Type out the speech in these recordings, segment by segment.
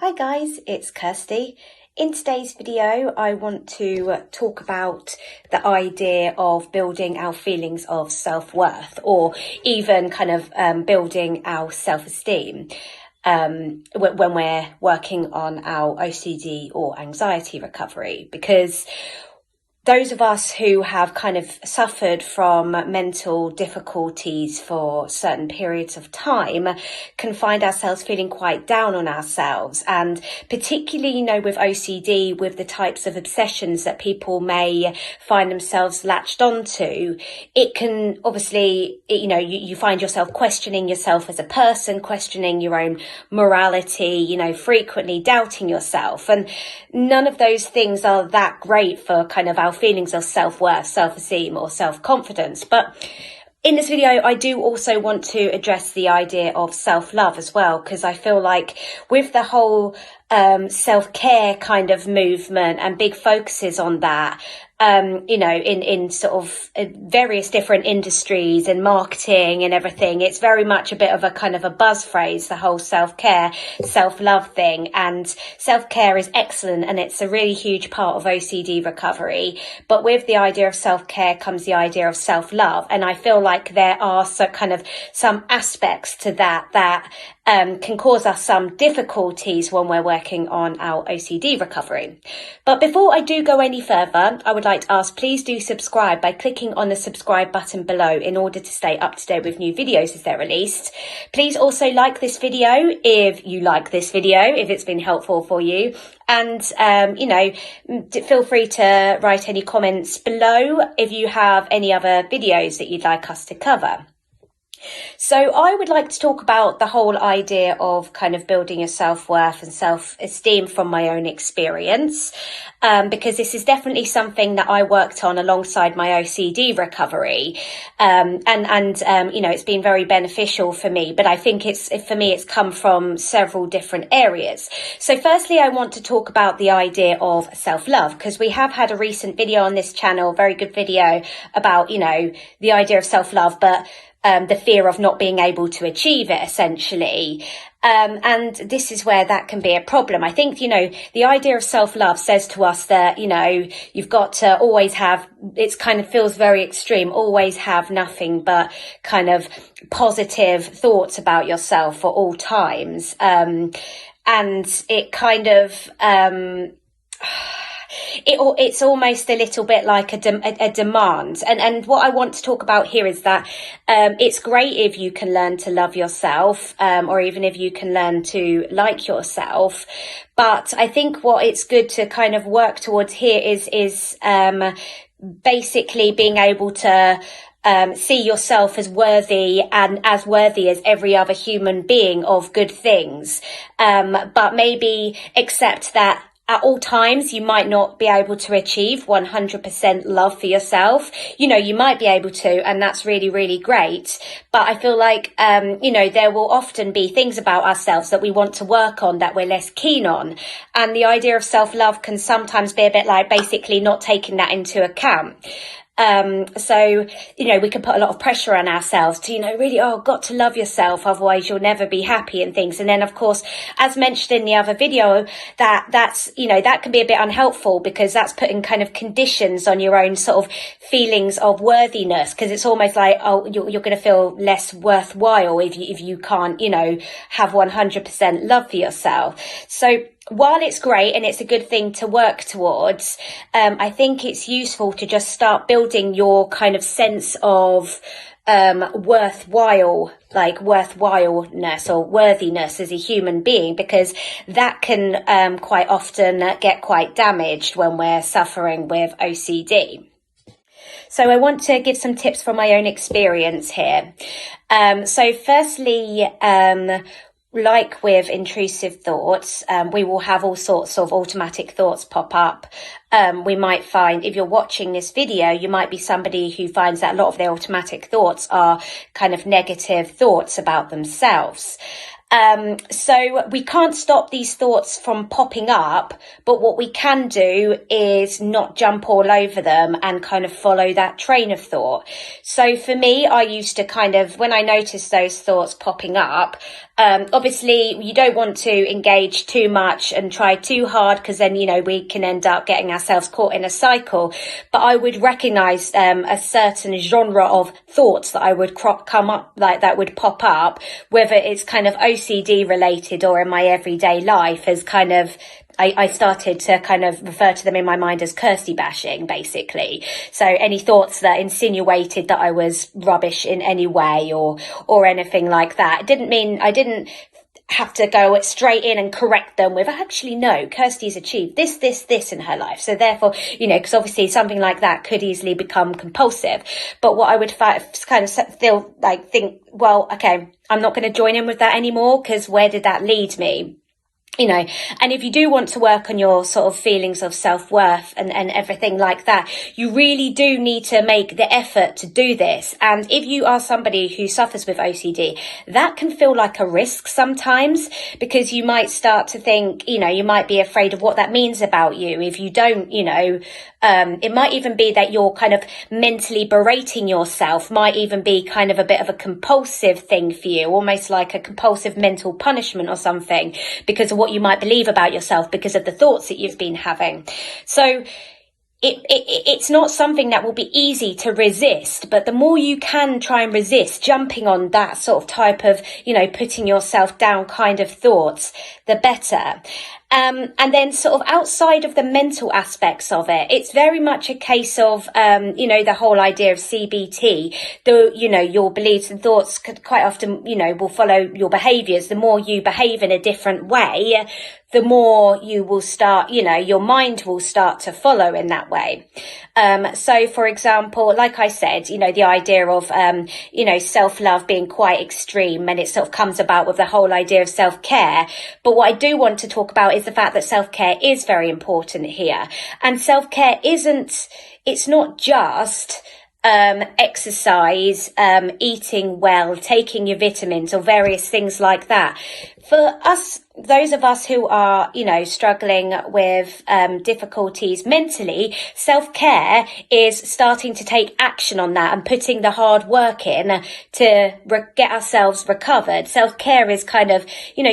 Hi guys, it's Kirsty. In today's video, I want to talk about the idea of building our feelings of self-worth, or even kind of building our self-esteem when we're working on our OCD or anxiety recovery, because those of us who have kind of suffered from mental difficulties for certain periods of time can find ourselves feeling quite down on ourselves. And particularly, with OCD, with the types of obsessions that people may find themselves latched onto, it can obviously, you find yourself questioning yourself as a person, questioning your own morality, frequently doubting yourself. And none of those things are that great for kind of our feelings of self-worth, self-esteem or self-confidence. But in this video, I do also want to address the idea of self-love as well, because I feel like with the whole self-care kind of movement and big focuses on that, in sort of various different industries and marketing and everything, it's very much a bit of a kind of a buzz phrase, the whole self-care, self-love thing. And self-care is excellent and it's a really huge part of OCD recovery. But with the idea of self-care comes the idea of self-love. And I feel like there are some aspects to that can cause us some difficulties when we're working on our OCD recovery. But before I do go any further, I would like to ask, please do subscribe by clicking on the subscribe button below in order to stay up to date with new videos as they're released. Please also like this video if you like this video, if it's been helpful for you. And, feel free to write any comments below if you have any other videos that you'd like us to cover. So I would like to talk about the whole idea of kind of building your self-worth and self-esteem from my own experience, because this is definitely something that I worked on alongside my OCD recovery. It's been very beneficial for me, but I think it's come from several different areas. So firstly, I want to talk about the idea of self-love, because we have had a recent video on this channel, very good video about, the idea of self-love, but the fear of not being able to achieve it, essentially. And this is where that can be a problem. I think, the idea of self-love says to us that, you've got to always have, it kind of feels very extreme, always have nothing but kind of positive thoughts about yourself for all times. And it kind of, it's almost a little bit like a demand. And what I want to talk about here is that it's great if you can learn to love yourself, or even if you can learn to like yourself. But I think what it's good to kind of work towards here is basically being able to see yourself as worthy and as worthy as every other human being of good things. But maybe accept that at all times, you might not be able to achieve 100% love for yourself. You might be able to, and that's really, really great. But I feel like, there will often be things about ourselves that we want to work on that we're less keen on. And the idea of self-love can sometimes be a bit like basically not taking that into account. So, we can put a lot of pressure on ourselves to, really, got to love yourself, otherwise you'll never be happy and things. And then, of course, as mentioned in the other video, that's that can be a bit unhelpful, because that's putting kind of conditions on your own sort of feelings of worthiness, because it's almost like, you're going to feel less worthwhile if you can't, have 100% love for yourself. So, while it's great and it's a good thing to work towards, I think it's useful to just start building your kind of sense of worthwhileness or worthiness as a human being, because that can quite often get quite damaged when we're suffering with OCD. So I want to give some tips from my own experience here. So firstly, like with intrusive thoughts, we will have all sorts of automatic thoughts pop up. We might find, if you're watching this video, you might be somebody who finds that a lot of their automatic thoughts are kind of negative thoughts about themselves. So we can't stop these thoughts from popping up, but what we can do is not jump all over them and kind of follow that train of thought. So for me, I used to kind of, when I noticed those thoughts popping up, Obviously, you don't want to engage too much and try too hard, because then, we can end up getting ourselves caught in a cycle. But I would recognize a certain genre of thoughts that I would come up, like that would pop up, whether it's kind of OCD related or in my everyday life, as kind of I started to kind of refer to them in my mind as Kirsty bashing, basically. So any thoughts that insinuated that I was rubbish in any way or anything like that. It didn't mean I didn't have to go straight in and correct them with, actually, no, Kirsty's achieved this in her life. So therefore, because obviously something like that could easily become compulsive. But what I would kind of think, well, okay, I'm not going to join in with that anymore, because where did that lead me? And if you do want to work on your sort of feelings of self-worth and everything like that, you really do need to make the effort to do this. And if you are somebody who suffers with OCD, that can feel like a risk sometimes, because you might start to think, you might be afraid of what that means about you if you don't, it might even be that you're kind of mentally berating yourself, might even be kind of a bit of a compulsive thing for you, almost like a compulsive mental punishment or something, because of what you might believe about yourself, because of the thoughts that you've been having. So it's not something that will be easy to resist, but the more you can try and resist jumping on that sort of type of, putting yourself down kind of thoughts, the better. And then sort of outside of the mental aspects of it, it's very much a case of, the whole idea of CBT, your beliefs and thoughts could quite often, will follow your behaviours. The more you behave in a different way, the more you will start, your mind will start to follow in that way. So for example, like I said, the idea of, self-love being quite extreme, and it sort of comes about with the whole idea of self-care. But what I do want to talk about is the fact that self-care is very important here. And self-care it's not just exercise, eating well, taking your vitamins or various things like that. For us, those of us who are, struggling with difficulties mentally, self-care is starting to take action on that and putting the hard work in to get ourselves recovered. Self-care is kind of,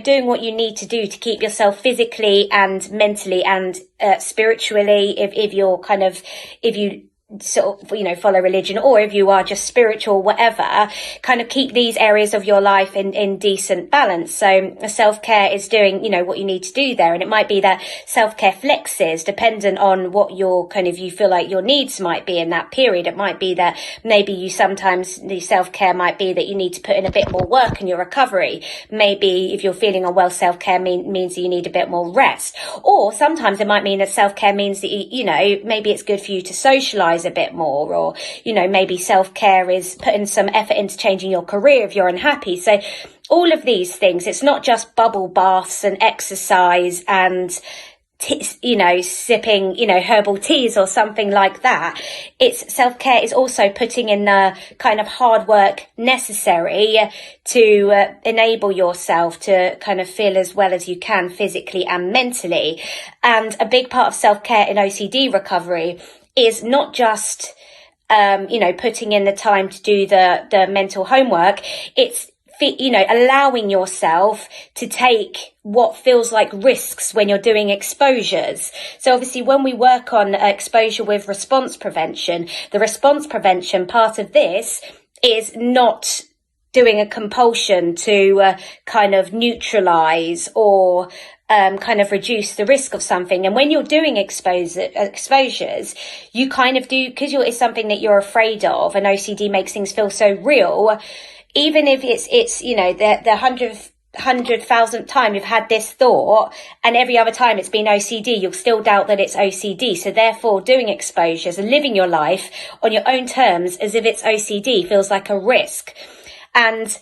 doing what you need to do to keep yourself physically and mentally and spiritually, if you sort of, follow religion, or if you are just spiritual, whatever, kind of keep these areas of your life in decent balance. So self-care is doing, what you need to do there. And it might be that self-care flexes dependent on what you feel like your needs might be in that period. It might be that maybe sometimes the self-care might be that you need to put in a bit more work in your recovery. Maybe if you're feeling unwell, self-care means that you need a bit more rest. Or sometimes it might mean that self-care means that, maybe it's good for you to socialize a bit more, or maybe self-care is putting some effort into changing your career if you're unhappy. So all of these things, it's not just bubble baths and exercise and sipping herbal teas or something like that. It's self-care is also putting in the kind of hard work necessary to enable yourself to kind of feel as well as you can physically and mentally. And a big part of self-care in OCD recovery is not just, putting in the time to do the mental homework. It's, allowing yourself to take what feels like risks when you're doing exposures. So obviously when we work on exposure with response prevention, the response prevention part of this is not doing a compulsion to kind of neutralize or kind of reduce the risk of something. And when you're doing exposures, you kind of do, because it's something that you're afraid of, and OCD makes things feel so real. Even if it's the 100,000th time you've had this thought, and every other time it's been OCD, you'll still doubt that it's OCD. So therefore, doing exposures and living your life on your own terms as if it's OCD feels like a risk. And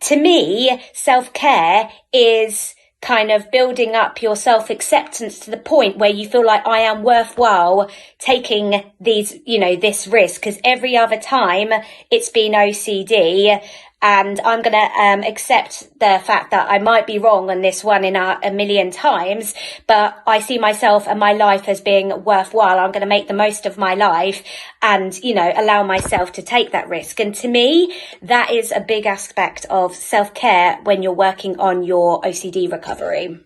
to me, self-care is kind of building up your self-acceptance to the point where you feel like, I am worthwhile taking this risk, because every other time it's been OCD and I'm going to accept the fact that I might be wrong on this one in a million times, but I see myself and my life as being worthwhile. I'm going to make the most of my life and, you know, allow myself to take that risk. And to me, that is a big aspect of self-care when you're working on your OCD recovery.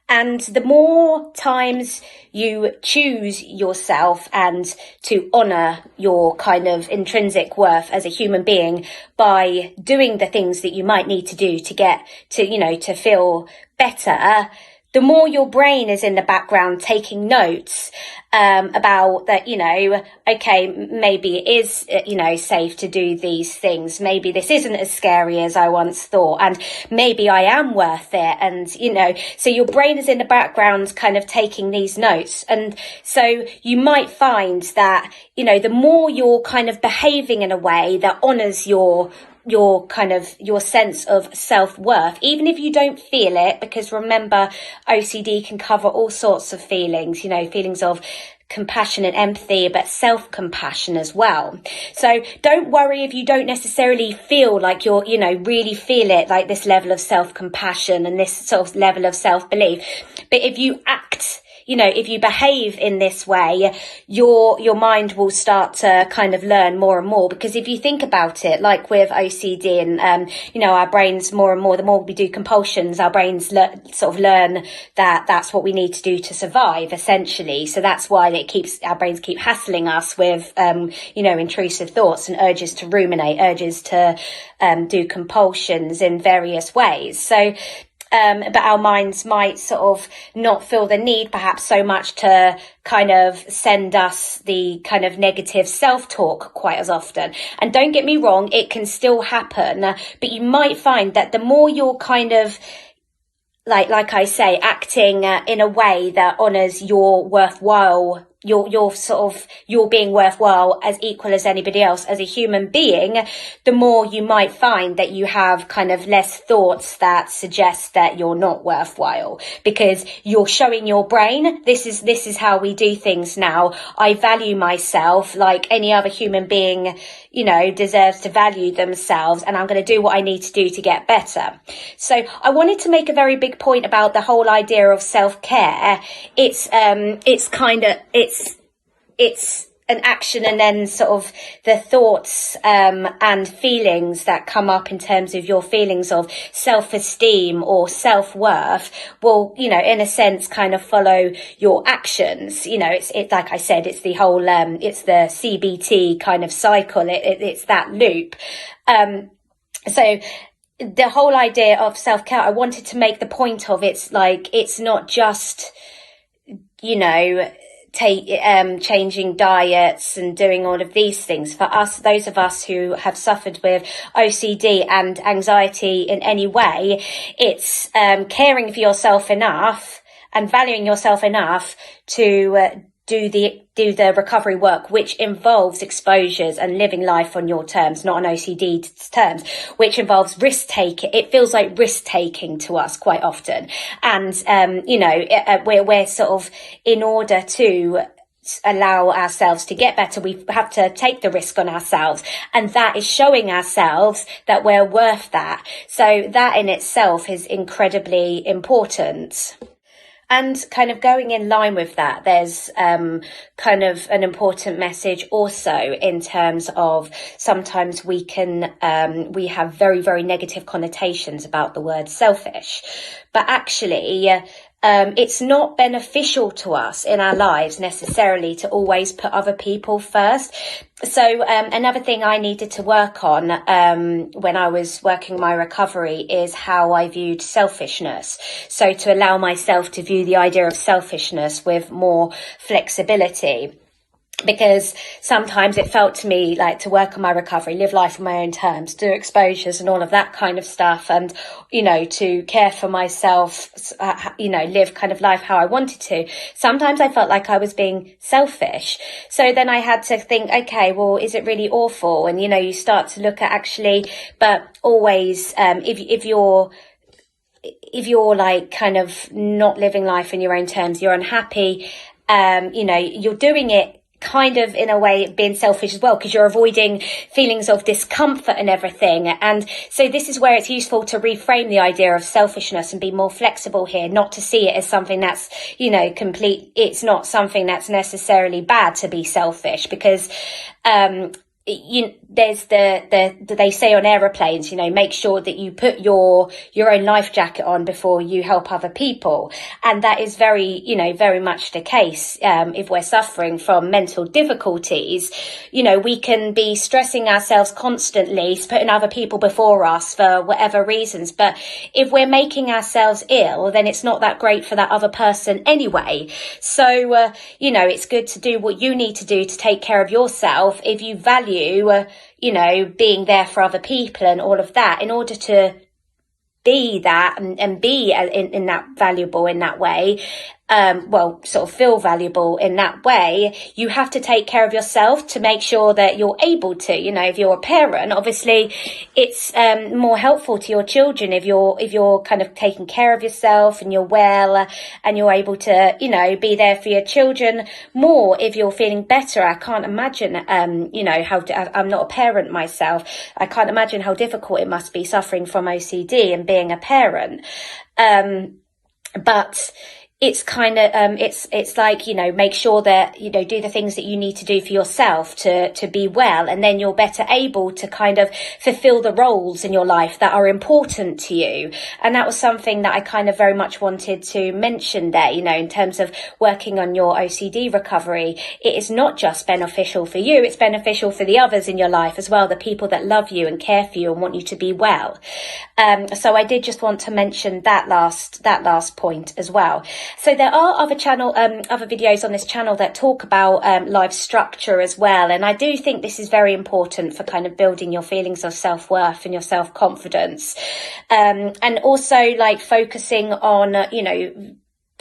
And the more times you choose yourself and to honour your kind of intrinsic worth as a human being by doing the things that you might need to do to get to, you know, to feel better, the more your brain is in the background taking notes about that, you know, okay, maybe it is, you know, safe to do these things. Maybe this isn't as scary as I once thought, and maybe I am worth it. And, you know, so your brain is in the background kind of taking these notes. And so you might find that, you know, the more you're kind of behaving in a way that honours your kind of your sense of self-worth, even if you don't feel it, because remember, OCD can cover all sorts of feelings, you know, feelings of compassion and empathy, but self-compassion as well. So don't worry if you don't necessarily feel like you're, you know, really feel it, like this level of self-compassion and this sort of level of self-belief. But if you act, you know, if you behave in this way, your mind will start to kind of learn more and more. Because if you think about it, like with OCD and, you know, our brains more and more, the more we do compulsions, our brains sort of learn that that's what we need to do to survive, essentially. So that's why our brains keep hassling us with, you know, intrusive thoughts and urges to ruminate, urges to do compulsions in various ways. So, but our minds might sort of not feel the need perhaps so much to kind of send us the kind of negative self-talk quite as often. And don't get me wrong, it can still happen, but you might find that the more you're kind of like I say, acting in a way that honours your worthwhile, your being worthwhile as equal as anybody else as a human being, the more you might find that you have kind of less thoughts that suggest that you're not worthwhile, because you're showing your brain, this is how we do things now. I value myself like any other human being, you know, deserves to value themselves, and I'm going to do what I need to do to get better. So I wanted to make a very big point about the whole idea of self-care. It's an action, and then sort of the thoughts and feelings that come up in terms of your feelings of self-esteem or self-worth will, you know, in a sense kind of follow your actions. You know, it's like I said, it's the whole it's the CBT kind of cycle. It's that loop. So the whole idea of self-care, I wanted to make the point of, it's like, it's not just, you know, changing diets and doing all of these things. For us, those of us who have suffered with OCD and anxiety in any way, it's caring for yourself enough and valuing yourself enough to do the recovery work, which involves exposures and living life on your terms, not on OCD's terms, which involves risk taking. It feels like risk taking to us quite often. And, you know, we're sort of, in order to allow ourselves to get better, we have to take the risk on ourselves, and that is showing ourselves that we're worth that. So that in itself is incredibly important. And kind of going in line with that, there's kind of an important message also in terms of sometimes we have very, very negative connotations about the word selfish. But actually, it's not beneficial to us in our lives necessarily to always put other people first. So another thing I needed to work on when I was working my recovery is how I viewed selfishness. So to allow myself to view the idea of selfishness with more flexibility. Because sometimes it felt to me like to work on my recovery, live life on my own terms, do exposures and all of that kind of stuff. And, you know, to care for myself, you know, live kind of life how I wanted to. Sometimes I felt like I was being selfish. So then I had to think, okay, well, is it really awful? And, you know, you start to look at actually, but always, if you're like kind of not living life in your own terms, you're unhappy, you know, you're doing it kind of in a way being selfish as well, because you're avoiding feelings of discomfort and everything. And so this is where it's useful to reframe the idea of selfishness and be more flexible here, not to see it as something that's, it's not something that's necessarily bad to be selfish, because there's they say on aeroplanes, make sure that you put your own life jacket on before you help other people. And that is very much the case. If we're suffering from mental difficulties, we can be stressing ourselves constantly, putting other people before us for whatever reasons. But if we're making ourselves ill, then it's not that great for that other person anyway. So, it's good to do what you need to do to take care of yourself. If you value being there for other people and all of that, in order to be that and be in that valuable in that way, sort of feel valuable in that way, you have to take care of yourself to make sure that you're able to, if you're a parent, obviously it's more helpful to your children if you're kind of taking care of yourself and you're well and you're able to, be there for your children more if you're feeling better. I can't imagine, I'm not a parent myself. I can't imagine how difficult it must be suffering from OCD and being a parent. But it's kind of, it's like, make sure that, do the things that you need to do for yourself to be well. And then you're better able to kind of fulfill the roles in your life that are important to you. And that was something that I kind of very much wanted to mention there, in terms of working on your OCD recovery. It is not just beneficial for you, it's beneficial for the others in your life as well, the people that love you and care for you and want you to be well. So I did just want to mention that last point as well. So there are other videos on this channel that talk about life structure as well. And I do think this is very important for kind of building your feelings of self-worth and your self-confidence. And also like focusing on,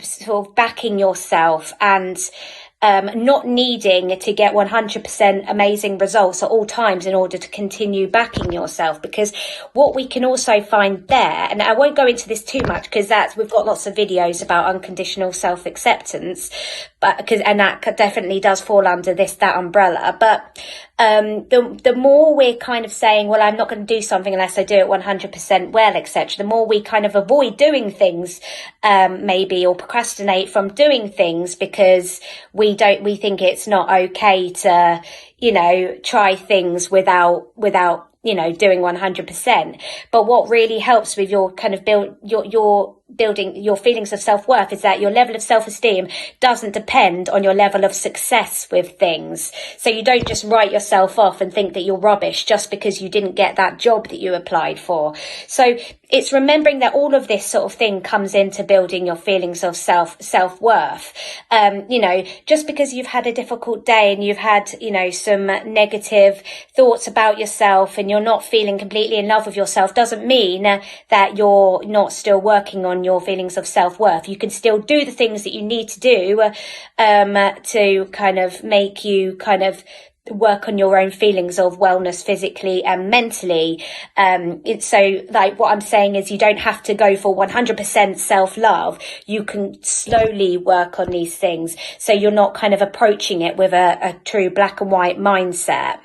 sort of backing yourself and not needing to get 100% amazing results at all times in order to continue backing yourself. Because what we can also find there, and I won't go into this too much because we've got lots of videos about unconditional self-acceptance, and that definitely does fall under that umbrella. But the more we're kind of saying, well, I'm not going to do something unless I do it 100% well, etc., the more we kind of avoid doing things, maybe, or procrastinate from doing things because we think it's not okay to, try things without, doing 100%. But what really helps with your kind of building your feelings of self-worth is that your level of self-esteem doesn't depend on your level of success with things. So you don't just write yourself off and think that you're rubbish just because you didn't get that job that you applied for. So it's remembering that all of this sort of thing comes into building your feelings of self-worth. Just because you've had a difficult day and you've had, some negative thoughts about yourself and you're not feeling completely in love with yourself doesn't mean that you're not still working on your feelings of self-worth. You can still do the things that you need to do to kind of make you kind of work on your own feelings of wellness physically and mentally. So like what I'm saying is you don't have to go for 100% self-love. You can slowly work on these things so you're not kind of approaching it with a true black and white mindset.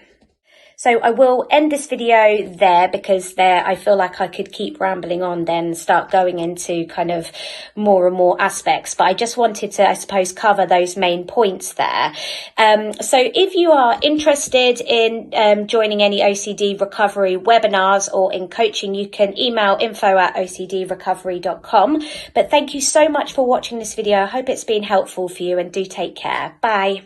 So I will end this video there because I feel like I could keep rambling on then start going into kind of more and more aspects. But I just wanted to, I suppose, cover those main points there. So if you are interested in joining any OCD recovery webinars or in coaching, you can email info@ocdrecovery.com. But thank you so much for watching this video. I hope it's been helpful for you and do take care. Bye.